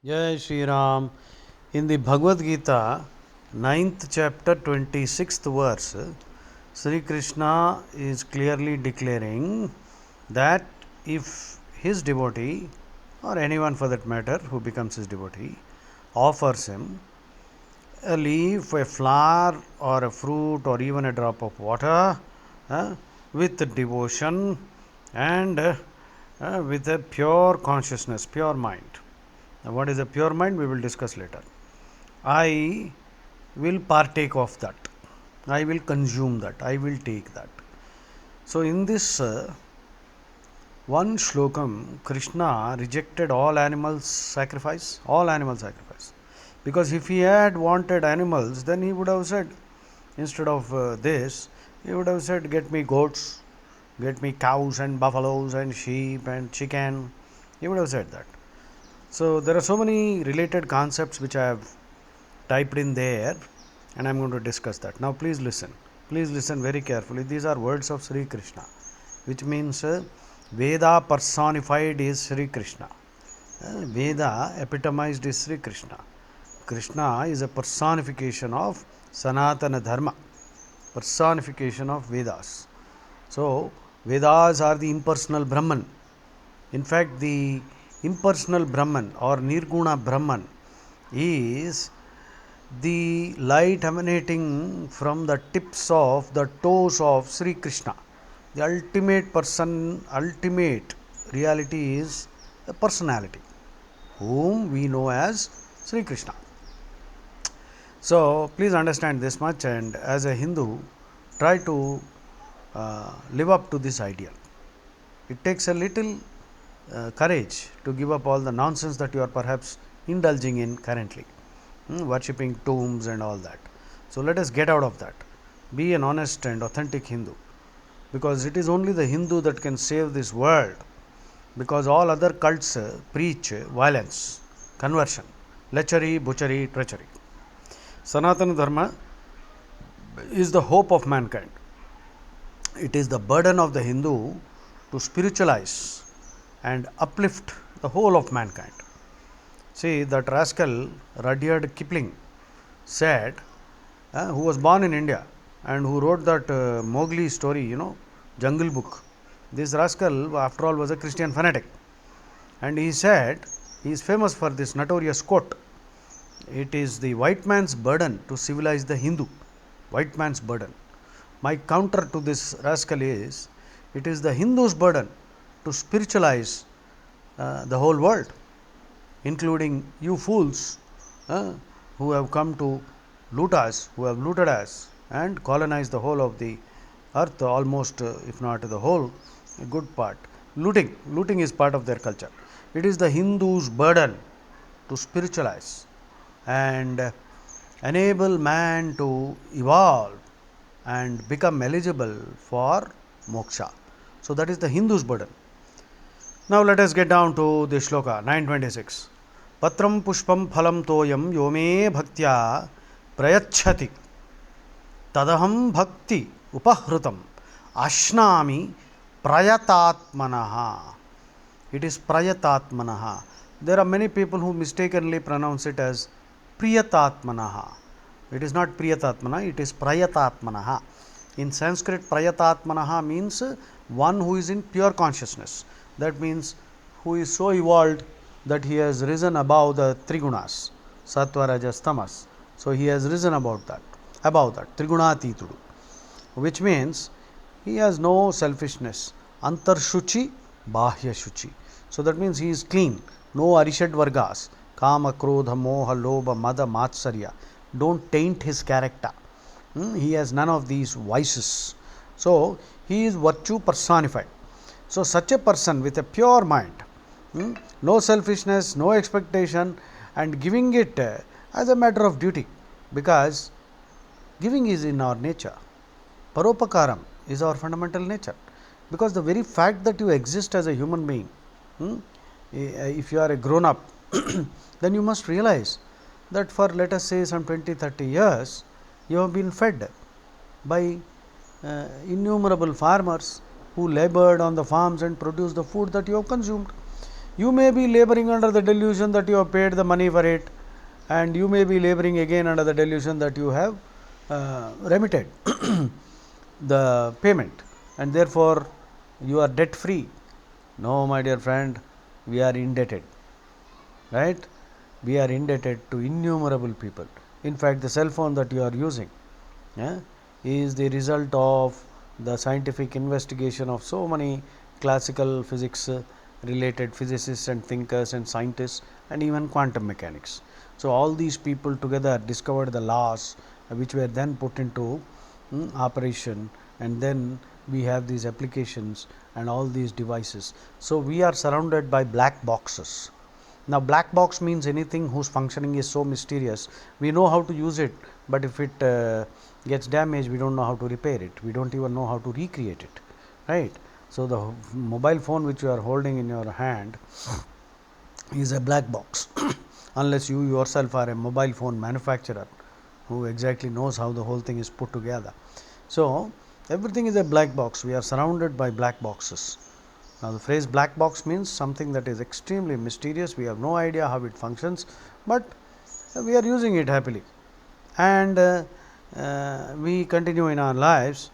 Jai Shri Ram. In the Bhagavad Gita, 9th chapter, 26th verse, Sri Krishna is clearly declaring that if his devotee, or anyone for that matter who becomes his devotee, offers him a leaf, a flower, or a fruit, or even a drop of water with devotion and with a pure consciousness, pure mind. Now, what is a pure mind? We will discuss later. I will partake of that. I will consume that. I will take that. So, in this one shlokam, Krishna rejected all animal sacrifice. Because if he had wanted animals, then he would have said, instead of this, he would have said, get me goats, get me cows and buffaloes and sheep and chicken. He would have said that. So, there are so many related concepts which I have typed in there, and I am going to discuss that. Now, please listen. Please listen very carefully. These are words of Sri Krishna, which means Veda personified is Sri Krishna. Veda epitomized is Sri Krishna. Krishna is a personification of Sanatana Dharma, personification of Vedas. So, Vedas are the impersonal Brahman. In fact, the impersonal Brahman or Nirguna Brahman is the light emanating from the tips of the toes of Sri Krishna. The ultimate person, ultimate reality is a personality, whom we know as Sri Krishna. So, please understand this much, and as a Hindu, try to live up to this ideal. It takes a little courage to give up all the nonsense that you are perhaps indulging in currently, worshipping tombs and all that. So, let us get out of that. Be an honest and authentic Hindu, because it is only the Hindu that can save this world, because all other cults preach violence, conversion, lechery, butchery, treachery. Sanatana Dharma is the hope of mankind. It is the burden of the Hindu to spiritualize and uplift the whole of mankind. See, that rascal Rudyard Kipling said, who was born in India and who wrote that Mowgli story, Jungle Book. This rascal, after all, was a Christian fanatic. And he said, he is famous for this notorious quote, it is the white man's burden to civilize the Hindu. White man's burden. My counter to this rascal is, it is the Hindu's burden to spiritualize the whole world, including you fools who have come to loot us, who have looted us and colonized the whole of the earth, almost, if not the whole, a good part. Looting is part of their culture. It is the Hindu's burden to spiritualize and enable man to evolve and become eligible for moksha. So, that is the Hindu's burden. Now, let us get down to the shloka 926. Patram pushpam phalam toyam yome bhaktya prayachati tadaham bhakti upahrutam ashnami prayatatmanaha. It is prayatatmanaha. There are many people who mistakenly pronounce it as priyatatmanaha. It is not priyatatmana, it is prayatatmanaha. In Sanskrit, prayatatmanaha means one who is in pure consciousness. That means who is so evolved that he has risen above the trigunas, sattva, rajas, tamas. So, he has risen above that, trigunatitudu, which means he has no selfishness, antar shuchi, bahya shuchi. So, that means he is clean, no arishad vargas, kama, krodha, moha, lobha, mada, matsarya. Don't taint his character. He has none of these vices. So, he is virtue personified. So, such a person with a pure mind, no selfishness, no expectation, and giving it as a matter of duty, because giving is in our nature. Paropakaram is our fundamental nature, because the very fact that you exist as a human being, if you are a grown up, then you must realize that for, let us say, some 20-30 years, you have been fed by innumerable farmers who labored on the farms and produced the food that you have consumed. You may be laboring under the delusion that you have paid the money for it, and you may be laboring again under the delusion that you have remitted the payment, and therefore you are debt free. No, my dear friend, we are indebted, right? We are indebted to innumerable people. In fact, the cell phone that you are using is the result of the scientific investigation of so many classical physics related physicists and thinkers and scientists, and even quantum mechanics. So all these people together discovered the laws which were then put into operation, and then we have these applications and all these devices. So we are surrounded by black boxes. Now, black box means anything whose functioning is so mysterious. We know how to use it, but if it gets damaged, we don't know how to repair it. We don't even know how to recreate it, right? So the mobile phone which you are holding in your hand is a black box unless you yourself are a mobile phone manufacturer who exactly knows how the whole thing is put together. So everything is a black box. We are surrounded by black boxes. Now the phrase black box means something that is extremely mysterious. We have no idea how it functions, but we are using it happily, and we continue in our lives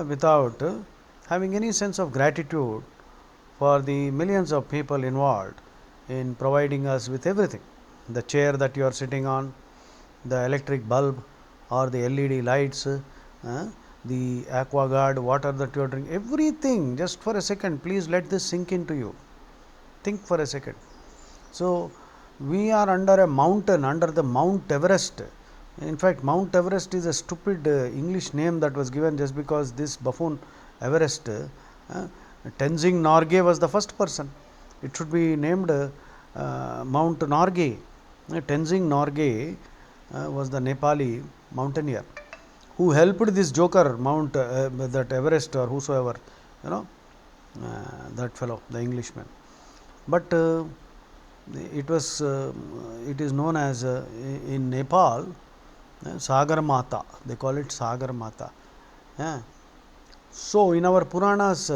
without having any sense of gratitude for the millions of people involved in providing us with everything. The chair that you are sitting on, the electric bulb or the LED lights, the aquaguard water that you are drinking, everything. Just for a second, please let this sink into you. Think for a second. So we are under a mountain, under the Mount Everest. In fact, Mount Everest is a stupid English name that was given just because this buffoon Everest, Tenzing Norgay was the first person. It should be named Mount Norgay. Tenzing Norgay was the Nepali mountaineer who helped this joker Mount that Everest or whosoever, that fellow, the Englishman. But it is known as in Nepal Sagar Mata. They call it Sagar Mata. So in our Puranas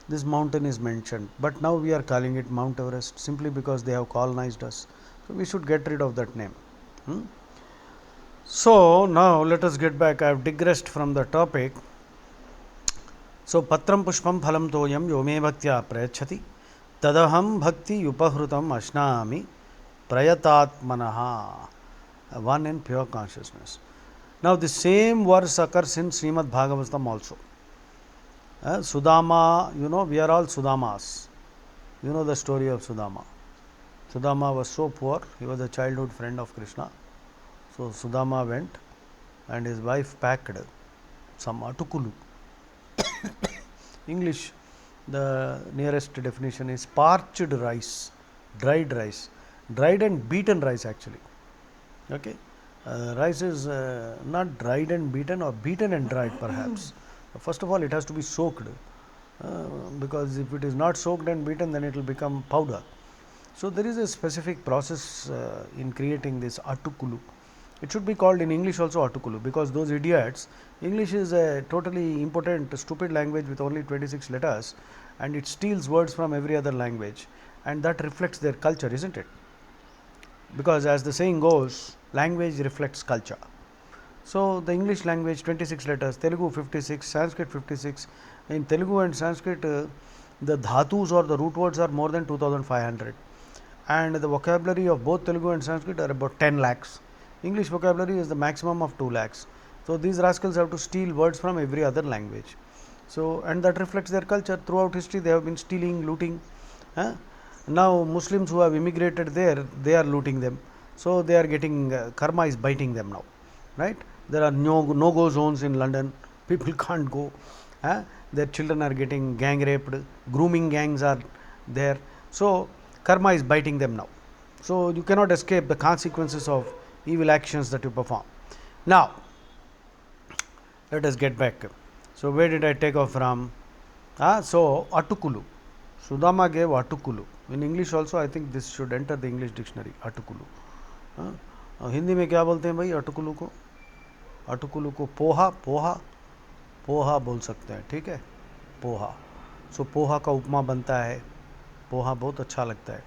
this mountain is mentioned, but now we are calling it Mount Everest simply because they have colonized us. So we should get rid of that name. So now let us get back. I have digressed from the topic. So patram pushpam phalam toyam yome bhaktya prayachati tadaham bhakti upahrutam ashnami prayatatmanaha. One in pure consciousness. Now the same verse occurs in Srimad Bhagavatam also. Sudama, we are all Sudamas. You know the story of Sudama. Sudama was so poor, he was a childhood friend of Krishna. So Sudama went and his wife packed some atukulu. English, the nearest definition is parched rice, dried and beaten rice actually. Okay, rice is not dried and beaten, or beaten and dried perhaps. First of all, it has to be soaked, because if it is not soaked and beaten, then it will become powder. So there is a specific process in creating this atukulu. It should be called in English also atukulu, because those idiots, English is a totally impotent, stupid language with only 26 letters, and it steals words from every other language, and that reflects their culture, isn't it? Because as the saying goes, language reflects culture. So the English language 26 letters, Telugu 56, Sanskrit 56. In Telugu and Sanskrit, the dhatus or the root words are more than 2500, and the vocabulary of both Telugu and Sanskrit are about 10 lakhs. English vocabulary is the maximum of 2 lakhs. So these rascals have to steal words from every other language. So, and that reflects their culture. Throughout history they have been stealing, looting. Now Muslims who have immigrated there, they are looting them. So they are getting, karma is biting them now, right? There are no-go zones in London. People can't go. Their children are getting gang raped. Grooming gangs are there. So karma is biting them now. So you cannot escape the consequences of evil actions that you perform. Now let us get back. So where did I take off from? So atukulu. Sudama gave atukulu. In English also, I think this should enter the English dictionary. Atukulu. Hindi में क्या बोलते हैं भाई अटकुलू को? अटकुलू को पोहा, पोहा बोल सकते हैं, ठीक है, पोहा. सो पोहा का उपमा बनता है, पोहा बहुत अच्छा लगता है।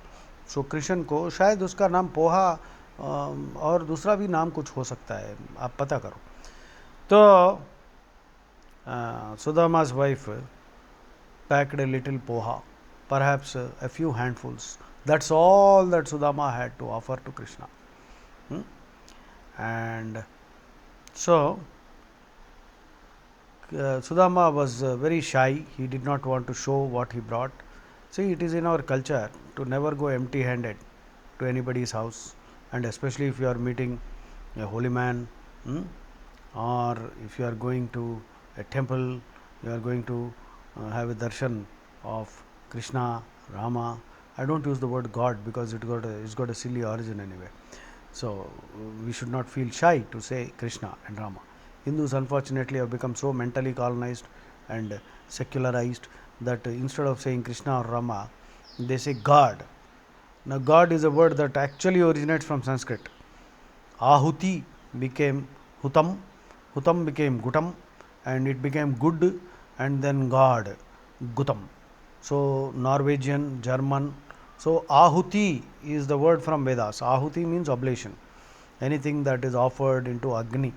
सो कृष्ण को शायद उसका नाम पोहा और दूसरा भी नाम कुछ हो सकता है, आप पता करो। तो Sudama's wife packed a little poha, perhaps a few handfuls. That's all that Sudama had to offer to Krishna. And so Sudama was very shy. He did not want to show what he brought. See, it is in our culture to never go empty handed to anybody's house, and especially if you are meeting a holy man, or if you are going to a temple, you are going to have a darshan of Krishna, Rama. I don't use the word God because it's got a silly origin anyway. So we should not feel shy to say Krishna and Rama. Hindus unfortunately have become so mentally colonized and secularized that instead of saying Krishna or Rama, they say God. Now God is a word that actually originates from Sanskrit. Ahuti became Hutam, Hutam became Gutam, and it became good, and then God, Gutam. So Norwegian, German. So Ahuti is the word from Vedas. Ahuti means oblation, anything that is offered into Agni.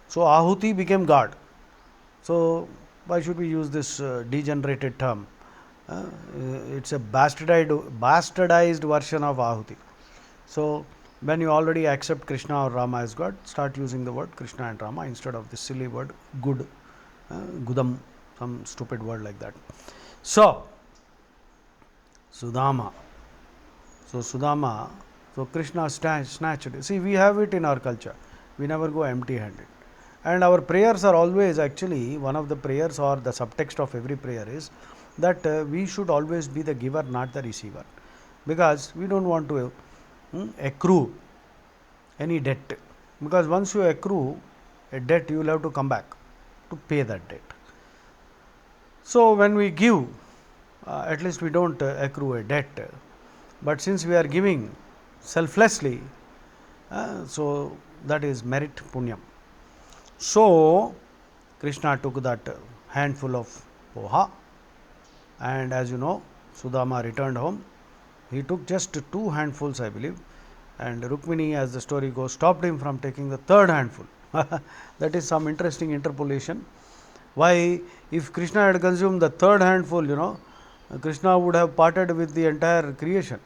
So Ahuti became God. So why should we use this degenerated term? It's a bastardized version of Ahuti. So when you already accept Krishna or Rama as God, start using the word Krishna and Rama instead of the silly word good, Gudam, some stupid word like that. So Sudama. So Sudama, so Krishna snatched it. See, we have it in our culture. We never go empty handed. And our prayers are always, actually, one of the prayers or the subtext of every prayer is that we should always be the giver, not the receiver. Because we don't want to accrue any debt. Because once you accrue a debt, you will have to come back to pay that debt. So when we give, at least we don't accrue a debt. But since we are giving selflessly, so that is merit punyam. So Krishna took that handful of poha, and as you know, Sudama returned home. He took just 2 handfuls, I believe, and Rukmini, as the story goes, stopped him from taking the 3rd handful. That is some interesting interpolation. Why, if Krishna had consumed the 3rd handful, Krishna would have parted with the entire creation.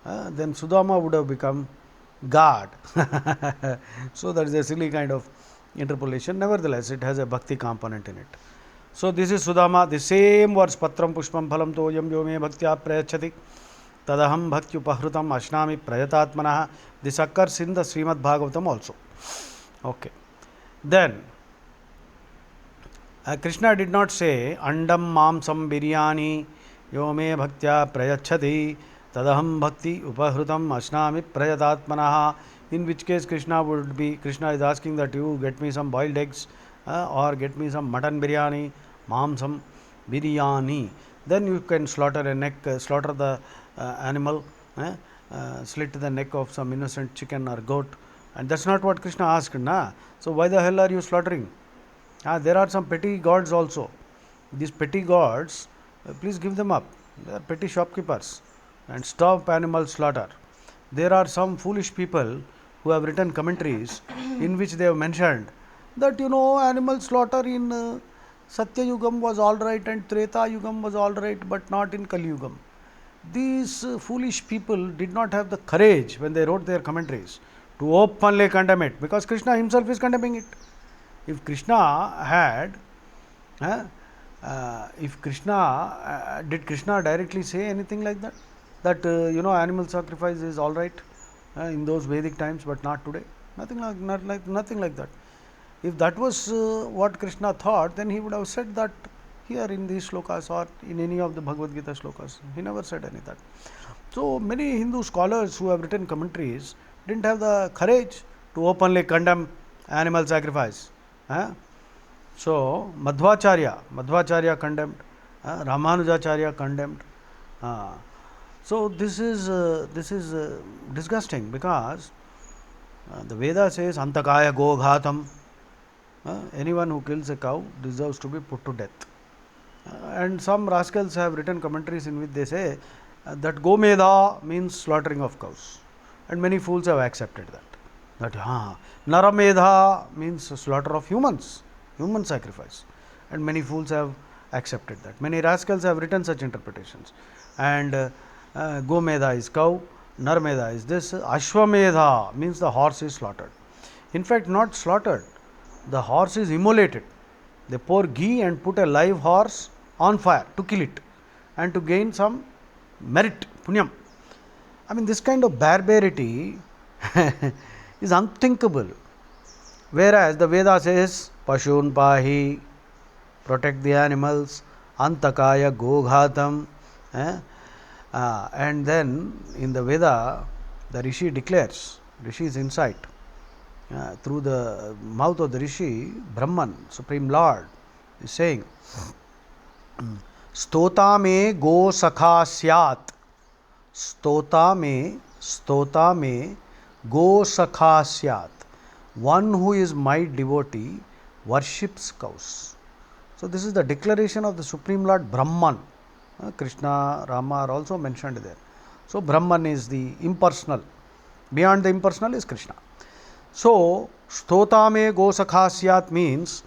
Then Sudama would have become God. So that is a silly kind of interpolation. Nevertheless, it has a bhakti component in it. So this is Sudama, the same words, patram pushpam phalam toyam yo me bhaktya prayachati tadaham bhakthyupahrutam ashnami prayatatmanah. This occurs in the Srimad Bhagavatam also. Okay. Then Krishna did not say andam mamsam biryani yo me bhaktya prayachati tadaham bhakti upahrutam ashnami prayatatmanah. In which case Krishna is asking that you get me some boiled eggs or get me some mutton biryani, mamsam biryani. Then you can slaughter the animal, slit the neck of some innocent chicken or goat. And that's not what Krishna asked. So why the hell are you slaughtering? There are some petty gods also. These petty gods, please give them up. They are petty shopkeepers, and stop animal slaughter. There are some foolish people who have written commentaries in which they have mentioned that animal slaughter in Satya Yugam was alright and Treta Yugam was alright, but not in Kali Yugam. These foolish people did not have the courage when they wrote their commentaries to openly condemn it, because Krishna himself is condemning it. If Krishna had, did Krishna directly say anything like that? That animal sacrifice is all right in those Vedic times, but not today. Nothing like that. If that was what Krishna thought, then he would have said that here in these shlokas or in any of the Bhagavad Gita shlokas. He never said any of that. So many Hindu scholars who have written commentaries didn't have the courage to openly condemn animal sacrifice. So Madhvacharya condemned, Ramanujacharya condemned. So this is disgusting, because the Veda says Antakaya go ghatam. Anyone who kills a cow deserves to be put to death. And some rascals have written commentaries in which they say that Gomedha means slaughtering of cows, and many fools have accepted that. Naramedha means slaughter of humans, human sacrifice, and many fools have accepted that. Many rascals have written such interpretations, and Gomedha is cow, Narmedha is this, Ashwamedha means the horse is slaughtered. In fact, not slaughtered, the horse is immolated. They pour ghee and put a live horse on fire to kill it and to gain some merit, punyam. I mean, this kind of barbarity is unthinkable. Whereas the Veda says, Pashun Pahi, protect the animals, Antakaya Goghatam. And then in the Veda, the Rishi declares, Rishi's insight, through the mouth of the Rishi, Brahman, Supreme Lord, is saying, Stota me go sakha syat. Stota me go sakha syat. One who is my devotee worships cows. So this is the declaration of the Supreme Lord Brahman. Krishna, Rama are also mentioned there. So Brahman is the impersonal. Beyond the impersonal is Krishna. So Stota me go sakha syat means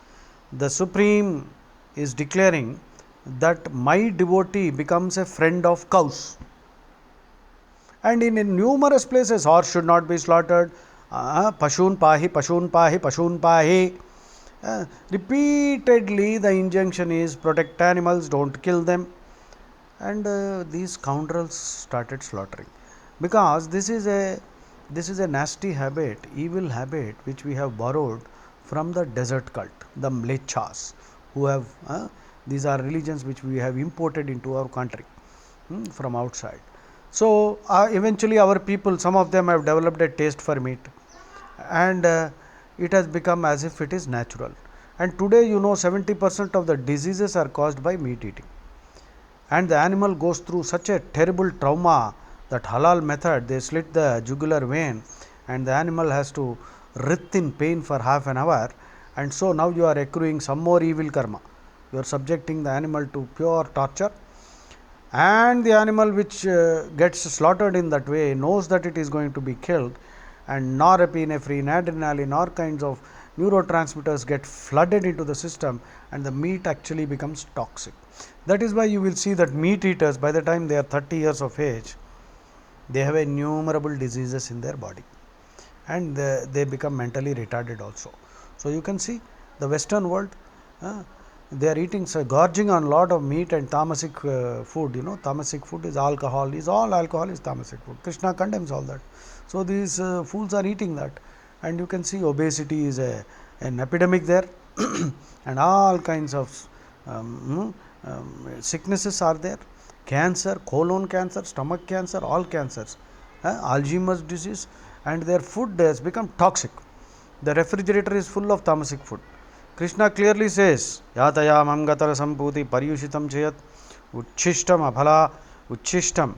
the Supreme is declaring that my devotee becomes a friend of cows. And in numerous places, horse should not be slaughtered. Pashun pahi, Pashun pahi, Pashun pahi. Repeatedly the injunction is protect animals, don't kill them. And these scoundrels started slaughtering, because this is a nasty habit, evil habit, which we have borrowed from the desert cult, the Mlechas, who have these are religions which we have imported into our country from outside. So eventually our people, some of them have developed a taste for meat, and it has become as if it is natural. And today, 70% of the diseases are caused by meat eating, and the animal goes through such a terrible trauma that halal method, they slit the jugular vein and the animal has to writhe in pain for half an hour, and so now you are accruing some more evil karma. You are subjecting the animal to pure torture, and the animal which gets slaughtered in that way knows that it is going to be killed, and norepinephrine, adrenaline, all kinds of neurotransmitters get flooded into the system, and the meat actually becomes toxic. That is why you will see that meat eaters, by the time they are 30 years of age, they have innumerable diseases in their body, and they become mentally retarded also. So you can see the Western world, they are eating, gorging on lot of meat and tamasic food. Tamasic food is alcohol, is all alcohol is tamasic food. Krishna condemns all that. So these fools are eating that, and you can see obesity is an epidemic there and all kinds of sicknesses are there. Cancer, colon cancer, stomach cancer, all cancers, Alzheimer's disease, and their food has become toxic. The refrigerator is full of tamasic food. Krishna clearly says, Yataya mangatara samputi paryushitam chayat uchishtam abhala uchishtam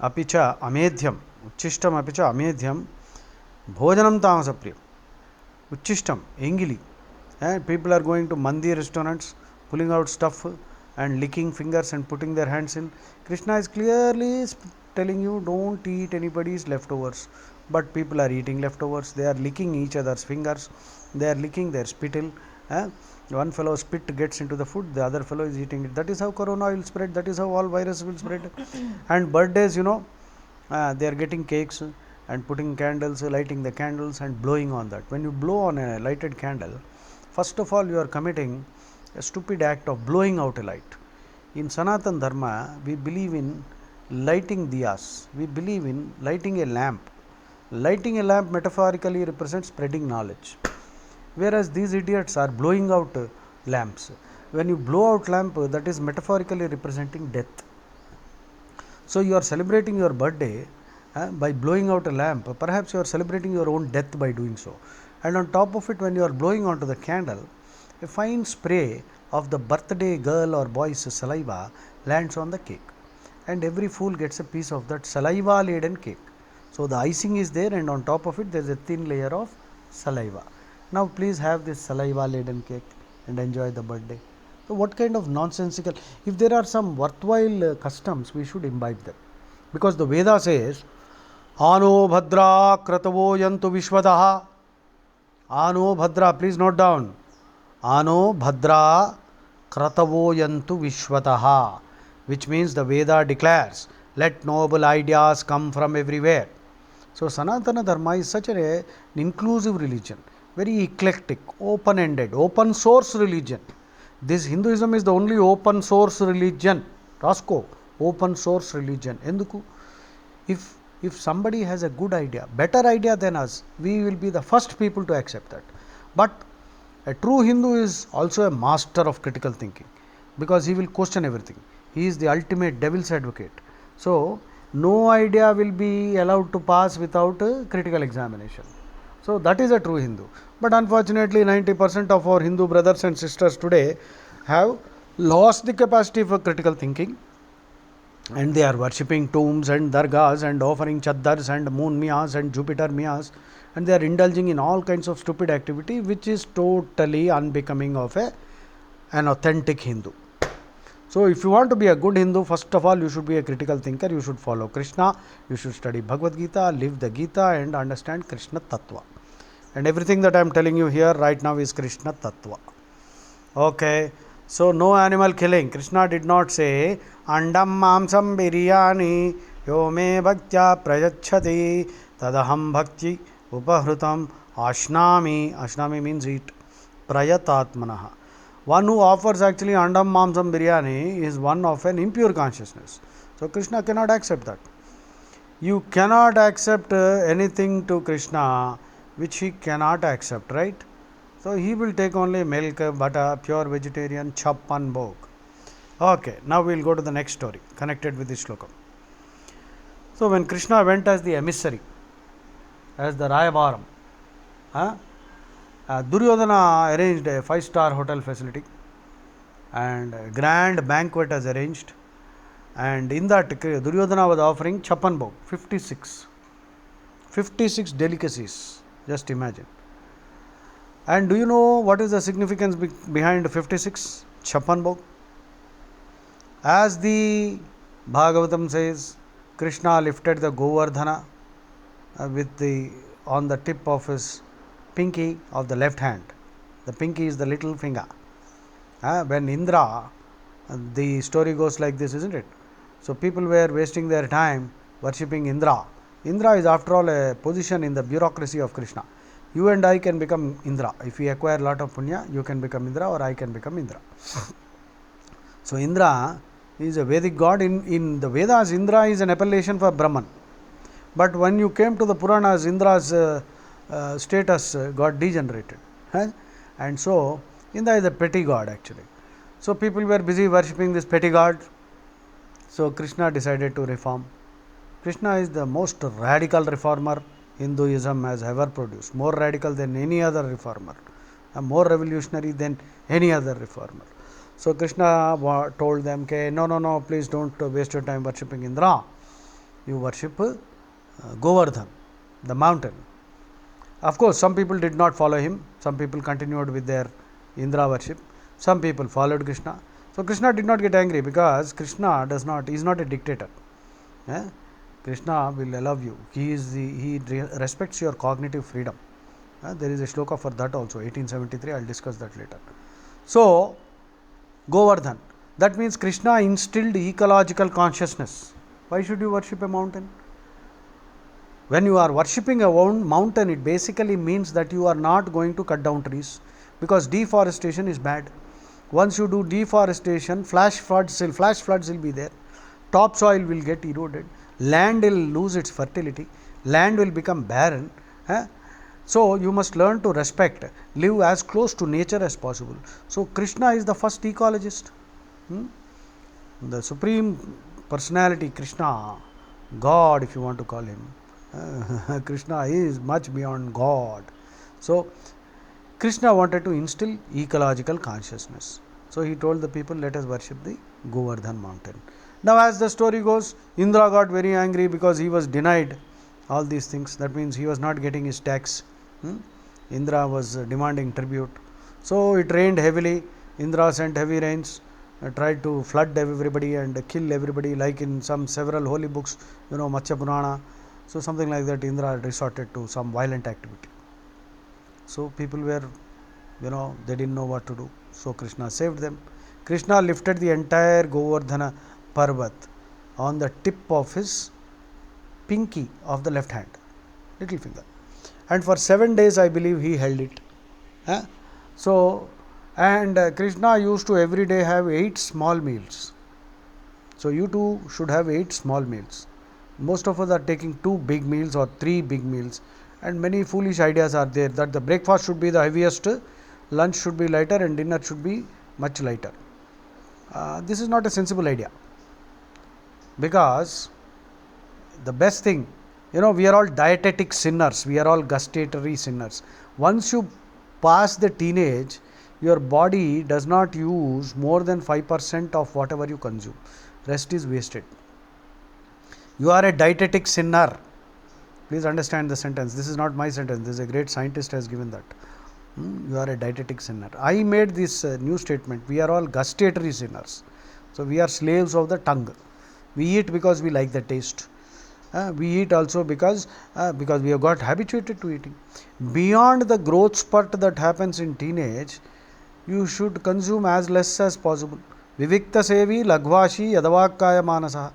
apicha amedhyam uchishtam apicha amedhyam bhojanam tamasapriyam uchishtam engili. And people are going to mandi restaurants, pulling out stuff and licking fingers and putting their hands in. Krishna is clearly telling you, don't eat anybody's leftovers, but people are eating leftovers. They are licking each other's fingers, they are licking their spittle. One fellow spit gets into the food, the other fellow is eating it. That is how corona will spread, that is how all virus will spread. And birthdays, they are getting cakes and putting candles, lighting the candles and blowing on that. When you blow on a lighted candle, first of all you are committing a stupid act of blowing out a light. In Sanatan Dharma, we believe in lighting diyas, we believe in lighting a lamp. Lighting a lamp metaphorically represents spreading knowledge, whereas these idiots are blowing out lamps. When you blow out lamp, that is metaphorically representing death. So you are celebrating your birthday by blowing out a lamp. Perhaps you are celebrating your own death by doing so. And on top of it, when you are blowing onto the candle, a fine spray of the birthday girl or boy's saliva lands on the cake, and every fool gets a piece of that saliva laden cake. So the icing is there, and on top of it there is a thin layer of saliva. Now please have this saliva laden cake and enjoy the birthday. So what kind of nonsensical, if there are some worthwhile customs, we should imbibe them. Because the Veda says, Ano Bhadra Kratavo Yantu Vishwadaha. Ano Bhadra, please note down. Ano Bhadra Kratavo Yantu Vishwataha, which means the Veda declares, let noble ideas come from everywhere. So Sanatana Dharma is such an inclusive religion, very eclectic, open-ended, open source religion. This Hinduism is the only open source religion. Roscoe, open source religion. Enduku? If somebody has a good idea, better idea than us, we will be the first people to accept that. But a true Hindu is also a master of critical thinking, because he will question everything. He is the ultimate devil's advocate. So no idea will be allowed to pass without critical examination. So that is a true Hindu. But unfortunately 90% of our Hindu brothers and sisters today have lost the capacity for critical thinking, and they are worshipping tombs and dargahs and offering chaddars and moon miyas and Jupiter miyas, and they are indulging in all kinds of stupid activity which is totally unbecoming of an authentic Hindu. So if you want to be a good Hindu, first of all you should be a critical thinker, you should follow Krishna, you should study Bhagavad Gita, live the Gita and understand Krishna Tattva. And everything that I am telling you here right now is Krishna Tattva. Okay, so no animal killing. Krishna did not say, Andam mamsam biryani yome bhaktya prayachati tadaham bhakti upahrutam ashnami. Ashnami means eat. Prayatatmanaha. One who offers actually andam mamsam biryani is one of an impure consciousness. So Krishna cannot accept that. You cannot accept anything to Krishna which he cannot accept, right? So he will take only milk, butter, pure vegetarian, chappan bhog. Okay, now we will go to the next story connected with this shloka. So when Krishna went as the emissary, as the Rayavaram, Duryodhana arranged a 5-star hotel facility and a grand banquet was arranged, and in that Duryodhana was offering chappan bhog, 56 delicacies, just imagine. And do you know what is the significance behind 56 chappan bhog? As the Bhagavatam says, Krishna lifted the Govardhana on the tip of his pinky of the left hand. The pinky is the little finger. When Indra, the story goes like this, isn't it? So people were wasting their time worshipping Indra. Indra is after all a position in the bureaucracy of Krishna. You and I can become Indra. If we acquire a lot of punya, you can become Indra or I can become Indra. So Indra is a Vedic god. In the Vedas, Indra is an appellation for Brahman. But when you came to the Puranas, Indra's status got degenerated. And so Indra is a petty god actually. So people were busy worshipping this petty god. So Krishna decided to reform. Krishna is the most radical reformer Hinduism has ever produced, more radical than any other reformer, more revolutionary than any other reformer. So Krishna told them, no, please don't waste your time worshipping Indra. You worship Govardhan, the mountain. Of course, some people did not follow him. Some people continued with their Indra worship. Some people followed Krishna. So Krishna did not get angry, because Krishna is not a dictator. Krishna will allow you. He respects your cognitive freedom. There is a shloka for that also, 1873. I will discuss that later. So Govardhan, that means Krishna instilled ecological consciousness. Why should you worship a mountain? When you are worshipping a mountain, it basically means that you are not going to cut down trees, because deforestation is bad. Once you do deforestation, flash floods will be there. Topsoil will get eroded. Land will lose its fertility. Land will become barren. So you must learn to respect, live as close to nature as possible. So Krishna is the first ecologist. The Supreme Personality, Krishna, God if you want to call him. Krishna is much beyond God. So Krishna wanted to instill ecological consciousness. So he told the people, let us worship the Govardhan mountain. Now as the story goes, Indra got very angry because he was denied all these things. That means he was not getting his tax. Indra was demanding tribute. So it rained heavily. Indra sent heavy rains, tried to flood everybody and kill everybody, like in some several holy books, Matsya Purana. So something like that, Indra resorted to some violent activity. So people were, they didn't know what to do. So Krishna saved them. Krishna lifted the entire Govardhana Parvat on the tip of his pinky of the left hand, little finger, and for 7 days I believe he held it. So, and Krishna used to every day have 8 small meals. So you too should have 8 small meals. Most of us are taking 2 big meals or 3 big meals, and many foolish ideas are there that the breakfast should be the heaviest, lunch should be lighter, and dinner should be much lighter. This is not a sensible idea, because the best thing, we are all dietetic sinners, we are all gustatory sinners. Once you pass the teenage, your body does not use more than 5% of whatever you consume. Rest is wasted. You are a dietetic sinner. Please understand the sentence. This is not my sentence. This is a great scientist has given that. You are a dietetic sinner. I made this new statement. We are all gustatory sinners. So we are slaves of the tongue. We eat because we like the taste. We eat also because we have got habituated to eating. Beyond the growth spurt that happens in teenage, you should consume as less as possible. Vivikta sevi lagvashi yadavakaya manasa.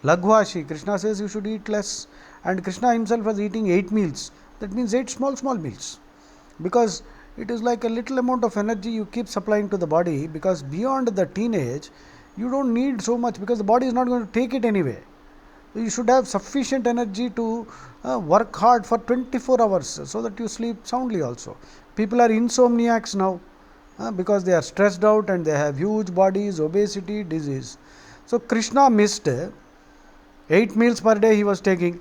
Lagvashi, Krishna says you should eat less, and Krishna himself was eating 8 meals. That means 8 small meals, because it is like a little amount of energy you keep supplying to the body, because beyond the teenage you don't need so much, because the body is not going to take it anyway. You should have sufficient energy to work hard for 24 hours so that you sleep soundly also. People are insomniacs now because they are stressed out and they have huge bodies, obesity, disease. So Krishna missed 8 meals per day he was taking.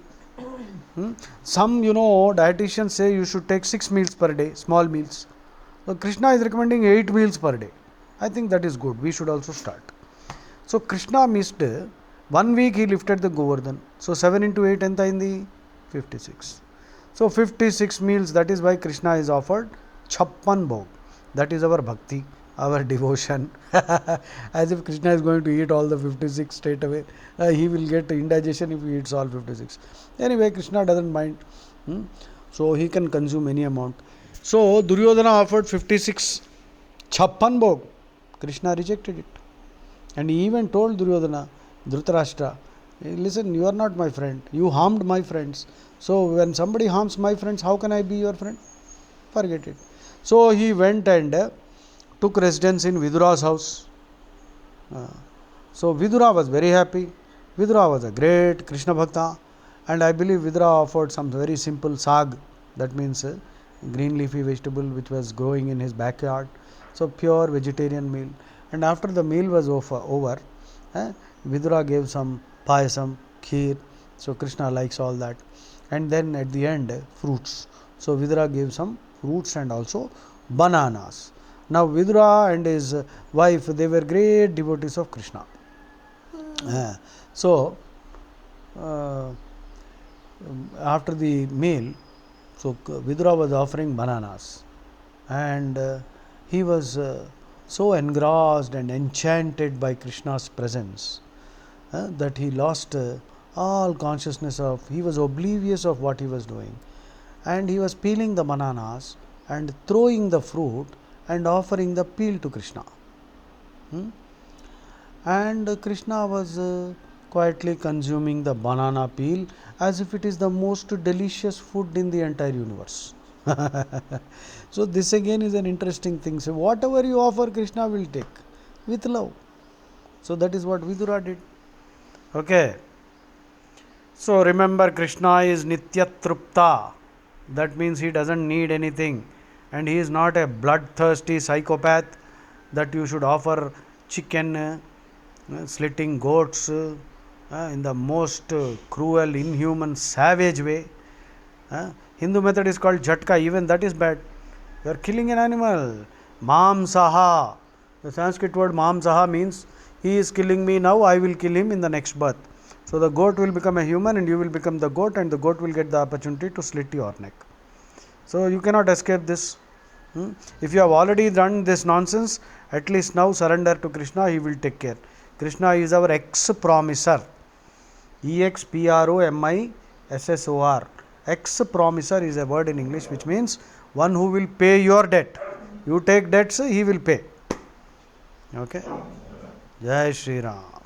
Some dietitians say you should take 6 meals per day, small meals. So Krishna is recommending 8 meals per day. I think that is good. We should also start. So Krishna missed 1 week, he lifted the Govardhan. So 7 into 8 enta indi 56. So 56 meals. That is why Krishna is offered 56 bhog. That is our bhakti, our devotion. As if Krishna is going to eat all the 56 straight away. He will get indigestion if he eats all 56. Anyway, Krishna doesn't mind. So he can consume any amount. So Duryodhana offered 56 56 bhog. Krishna rejected it. And he even told Duryodhana, Dhritarashtra, listen, you are not my friend. You harmed my friends. So when somebody harms my friends, how can I be your friend? Forget it. So he went and took residence in Vidura's house. So Vidura was very happy. Vidura was a great Krishna Bhakta, and I believe Vidura offered some very simple sag, that means green leafy vegetable which was growing in his backyard. So pure vegetarian meal. And after the meal was over, Vidura gave some payasam, kheer. So Krishna likes all that. And then at the end, fruits. So Vidura gave some fruits and also bananas. Now Vidura and his wife, they were great devotees of Krishna. So after the meal, so Vidura was offering bananas, and he was so engrossed and enchanted by Krishna's presence that he lost all consciousness of, he was oblivious of what he was doing, and he was peeling the bananas and throwing the fruit and offering the peel to Krishna. And Krishna was quietly consuming the banana peel as if it is the most delicious food in the entire universe. So this again is an interesting thing. So whatever you offer, Krishna will take with love. So that is what Vidura did. Okay. So remember, Krishna is Nityatrupta. That means he doesn't need anything, and he is not a bloodthirsty psychopath that you should offer chicken, slitting goats in the most cruel, inhuman, savage way. Hindu method is called jhatka. Even that is bad. You are killing an animal. Mamsaha. The Sanskrit word mamsaha means he is killing me now, I will kill him in the next birth. So the goat will become a human and you will become the goat, and the goat will get the opportunity to slit your neck. So you cannot escape this. If you have already done this nonsense, at least now surrender to Krishna, he will take care. Krishna is our ex-promiser. EXPROMISSOR. Ex-promiser is a word in English which means one who will pay your debt. You take debts, he will pay. Okay. Jai Shri Ram.